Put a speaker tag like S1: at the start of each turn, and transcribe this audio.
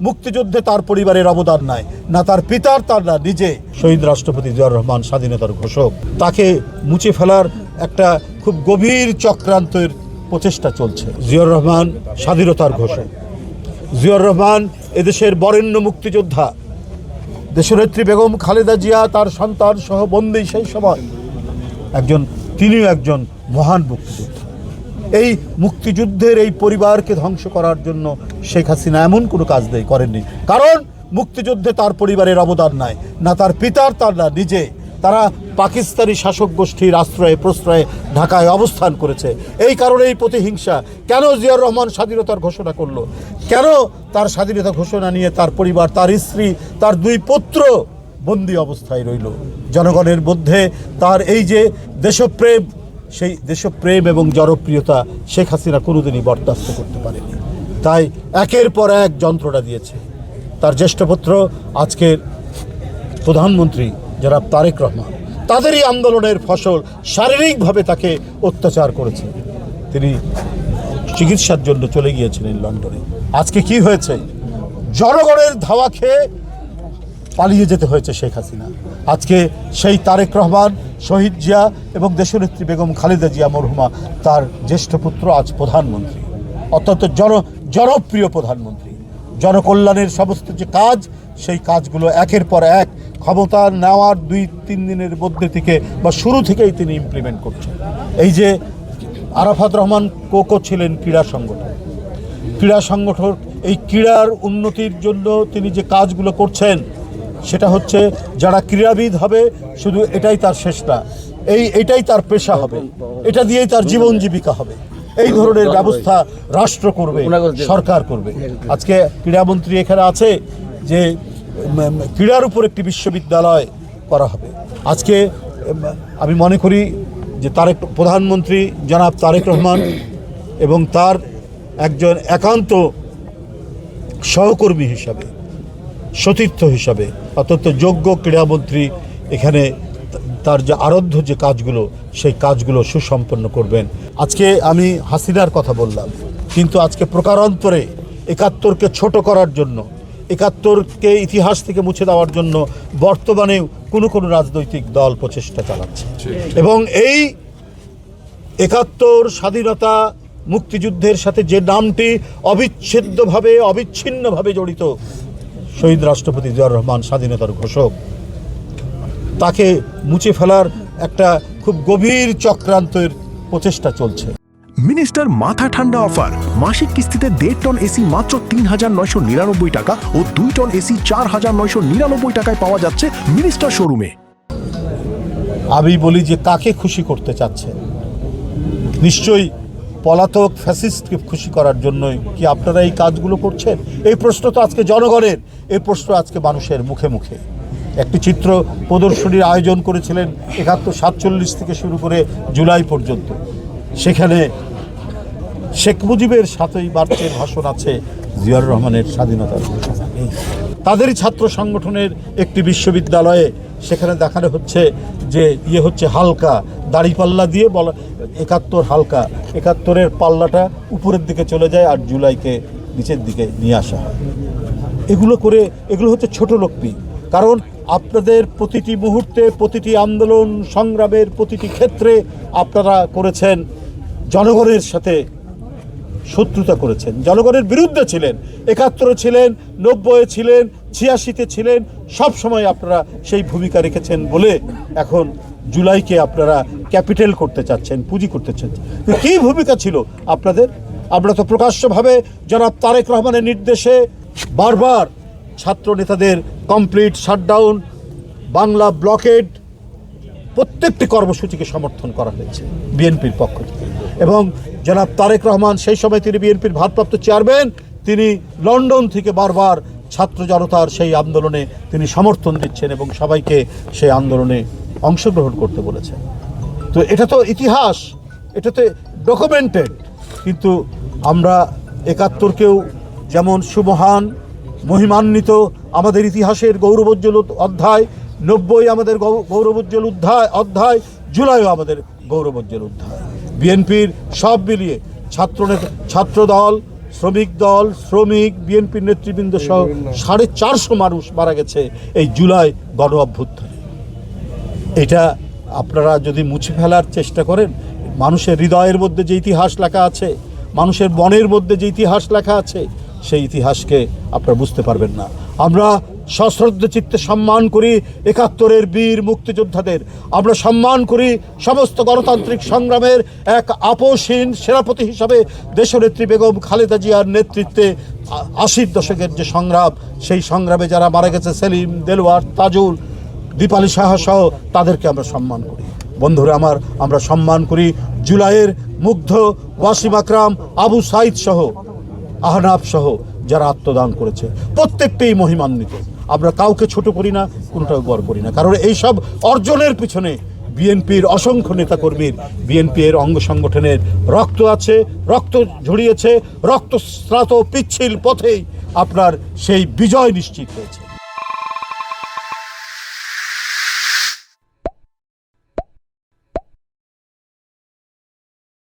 S1: মুক্তিযুদ্ধে তার পরিবারের অবদান নাই, না তার পিতার, তার না নিজে। শহীদ রাষ্ট্রপতি জিয়াউর রহমান স্বাধীনতার ঘোষক, তাকে মুছে ফেলার একটা খুব গভীর চক্রান্তের প্রচেষ্টা চলছে। জিয়াউর রহমান স্বাধীনতার ঘোষক, জিয়াউর রহমান এদেশের বরেণ্য মুক্তিযোদ্ধা, দেশনেত্রী বেগম খালেদা জিয়া তার সন্তান সহ বন্দী সেই সময় তিনিও একজন মহান মুক্তিযোদ্ধা। এই মুক্তিযুদ্ধের এই পরিবারকে ধ্বংস করার জন্য শেখ হাসিনা এমন কোনো কাজ করেননি, কারণ মুক্তিযুদ্ধে তার পরিবারের অবদান নাই, না তার পিতার, তার না নিজে। তারা পাকিস্তানি শাসক গোষ্ঠীর আশ্রয়ে প্রশ্রয়ে ঢাকায় অবস্থান করেছে। এই কারণে এই প্রতিহিংসা। কেন জিয়াউর রহমান স্বাধীনতার ঘোষণা করলো? কেন তার স্বাধীনতা ঘোষণা নিয়ে তার পরিবার, তার স্ত্রী, তার দুই পুত্র বন্দী অবস্থায় রইল? জনগণের মধ্যে তার এই যে দেশপ্রেম, সেই দেশপ্রেম এবং জনপ্রিয়তা শেখ হাসিনা কোনোদিনই বরদাস্ত করতে পারেনি। তাই একের পর এক যন্ত্রণা দিয়েছে। তার জ্যেষ্ঠ পুত্র আজকের প্রধানমন্ত্রী জনাব তারেক রহমান, তাদেরই আন্দোলনের ফসল শারীরিকভাবে তাকে অত্যাচার করেছে। তিনি চিকিৎসার জন্য চলে গিয়েছিলেন লন্ডনে। আজকে কি হয়েছে? জনগণের ধাওয়া খেয়ে পালিয়ে যেতে হয়েছে শেখ হাসিনা। আজকে সেই তারেক রহমান, শহীদ জিয়া এবং দেশনেত্রী বেগম খালেদা জিয়া মরহুমা, তার জ্যেষ্ঠ পুত্র আজ প্রধানমন্ত্রী, অত্যন্ত জনপ্রিয় প্রধানমন্ত্রী। জনকল্যাণের সমস্ত যে কাজ, সেই কাজগুলো একের পর এক ক্ষমতা নেওয়ার 2-3 দিনের মধ্যে থেকে বা শুরু থেকেই তিনি ইমপ্লিমেন্ট করছেন। এই যে আরাফাত রহমান কোকো ছিলেন ক্রীড়া সংগঠন, এই ক্রীড়ার উন্নতির জন্য তিনি যে কাজগুলো করছেন, সেটা হচ্ছে যারা ক্রীড়াবিদ হবে শুধু এটাই তার শেষ না, এটাই তার পেশা হবে, এটা দিয়েই তার জীবন জীবিকা হবে। এই ধরনের ব্যবস্থা রাষ্ট্র করবে, সরকার করবে। আজকে ক্রীড়ামন্ত্রী এখানে আছে যে ক্রীড়ার উপর একটি বিশ্ববিদ্যালয় করা হবে। আজকে আমি মনে করি যে প্রধানমন্ত্রী জনাব তারেক রহমান এবং তার একজন একান্ত সহকর্মী হিসাবে, সতীর্থ হিসাবে, অত্যন্ত যোগ্য ক্রীড়ামন্ত্রী এখানে তার যে আরাধ্য যে কাজগুলো, সেই কাজগুলো সুসম্পন্ন করবেন। আজকে আমি হাসিনার কথা বললাম, কিন্তু আজকে প্রকারান্তরে ৭১কে ছোট করার জন্য, ৭১কে ইতিহাস থেকে মুছে দেওয়ার জন্য বর্তমানেও কোনো রাজনৈতিক দল প্রচেষ্টা চালাচ্ছে। এবং এই ৭১ স্বাধীনতা মুক্তিযুদ্ধের সাথে যে নামটি অবিচ্ছিন্নভাবে জড়িত, শহীদ রাষ্ট্রপতি জিয়াউর রহমান স্বাধীনতার ঘোষক, তাকে মুছে ফেলার একটা খুব গভীর চক্রান্তের প্রচেষ্টা চলছে।
S2: মিনিস্টার মাথা ঠান্ডা অফার, মাসিক কিস্তিতে 1.5 টন এসি মাত্র ৩,৯৯৯ টাকা ও 2 টন এসি 4,৯৯৯ টাকায় পাওয়া যাচ্ছে মিনিস্টার শোরুমে।
S1: আমি বলি যে কাকে খুশি করতে চাচ্ছেন? নিশ্চয়ই পলাতক ফ্যাসিস্টকে খুশি করার জন্যই কি আপনারা এই কাজগুলো করছেন? এই প্রশ্ন তো আজকে জনগণের, এই প্রশ্ন আজকে মানুষের মুখে মুখে। একটি চিত্র প্রদর্শনীর আয়োজন করেছিলেন ৭১-৪৭ থেকে শুরু করে জুলাই পর্যন্ত। সেখানে শেখ মুজিবের ৭ই মার্চের ভাষণ আছে, জিয়াউর রহমানের স্বাধীনতার ঘোষণা। তাদেরই ছাত্র সংগঠনের একটি বিশ্ববিদ্যালয়ে সেখানে দেখানো হচ্ছে যে হচ্ছে হালকা দাড়িপাল্লা দিয়ে বলা ৭১ হালকা, ৭১-এর পাল্লাটা উপরের দিকে চলে যায় আর জুলাইকে নিচের দিকে নিয়ে আসা হয়। এগুলো হচ্ছে ছোট লোকপি। কারণ আপনাদের প্রতিটি মুহূর্তে, প্রতিটি আন্দোলন সংগ্রামের প্রতিটি ক্ষেত্রে আপনারা করেছেন জনগণের সাথে শত্রুতা করেছেন, জনগণের বিরুদ্ধে ছিলেন। ৭১ ছিলেন, ৯০ ছিলেন, ৮৬-তে ছিলেন, সব সময় আপনারা সেই ভূমিকা রেখেছেন বলে এখন জুলাইকে আপনারা ক্যাপিটাল করতে চাচ্ছেন, পুঁজি করতে চাচ্ছেন। কী ভূমিকা ছিল আপনাদের? আমরা তো প্রকাশ্যভাবে জনাব তারেক রহমানের নির্দেশে বারবার ছাত্র নেতাদের কমপ্লিট শাটডাউন, বাংলা ব্লকেড, প্রত্যেকটি কর্মসূচিকে সমর্থন করা হয়েছে বিএনপির পক্ষ থেকে। এবং জনাব তারেক রহমান সেই সময় তিনি বিএনপির ভারপ্রাপ্ত চেয়ারম্যান, তিনি লন্ডন থেকে বারবার ছাত্র জনতার সেই আন্দোলনে তিনি সমর্থন দিচ্ছেন এবং সবাইকে সেই আন্দোলনে অংশগ্রহণ করতে বলেছেন। তো এটা তো ইতিহাস, এটা তো ডকুমেন্টেড। কিন্তু আমরা ৭১কেও যেমন সুমহান, মহিমান্বিত, আমাদের ইতিহাসের গৌরবোজ্জ্বল অধ্যায়, ৯০ আমাদের গৌরবোজ্জ্বল অধ্যায়, জুলাইও আমাদের গৌরবোজ্জ্বল অধ্যায়। বিএনপির সব মিলিয়ে ছাত্রদল, শ্রমিক দল, শ্রমিক, বিএনপির নেতৃবৃন্দ সহ 450 মানুষ মারা গেছে এই জুলাই গণ অভ্যুত্থানে। এটা আপনারা যদি মুছে ফেলার চেষ্টা করেন, মানুষের হৃদয়ের মধ্যে যে ইতিহাস লেখা আছে, মানুষের মনের মধ্যে যে ইতিহাস লেখা আছে, সেই ইতিহাসকে আপনারা বুঝতে পারবেন না। আমরা সশ্রদ্ধ চিত্তে সম্মান করি 71-এর বীর মুক্তিযোদ্ধাদের, আমরা সম্মান করি সমস্ত গণতান্ত্রিক সংগ্রামের এক আপোষহীন সেনাপতি হিসাবে দেশনেত্রী বেগম খালেদা জিয়ার নেতৃত্বে 80-র দশকের যে সংগ্রাম, সেই সংগ্রামে যারা মারা গেছে, সেলিম, দেলোয়ার, তাজুল, দীপালি সাহা সহ, তাদেরকে আমরা সম্মান করি। বন্ধুরা আমার, আমরা সম্মান করি জুলাইয়ের মুগ্ধ, ওয়াসিম আকরাম, আবু সাইদ সহ, আহনাফ সহ যারা আত্মদান করেছে, প্রত্যেকটাই মহিমান্বিত। আমরা কাউকে ছোট করি না, কোনোটাও বড় করি না, কারণ এইসব অর্জনের পিছনে বিএনপির অসংখ্য নেতাকর্মীর, বিএনপির অঙ্গ সংগঠনের রক্ত আছে, রক্ত ঝরিয়েছে, রক্তস্নাত পিচ্ছিল পথেই আপনার সেই বিজয় নিশ্চিত হয়েছে।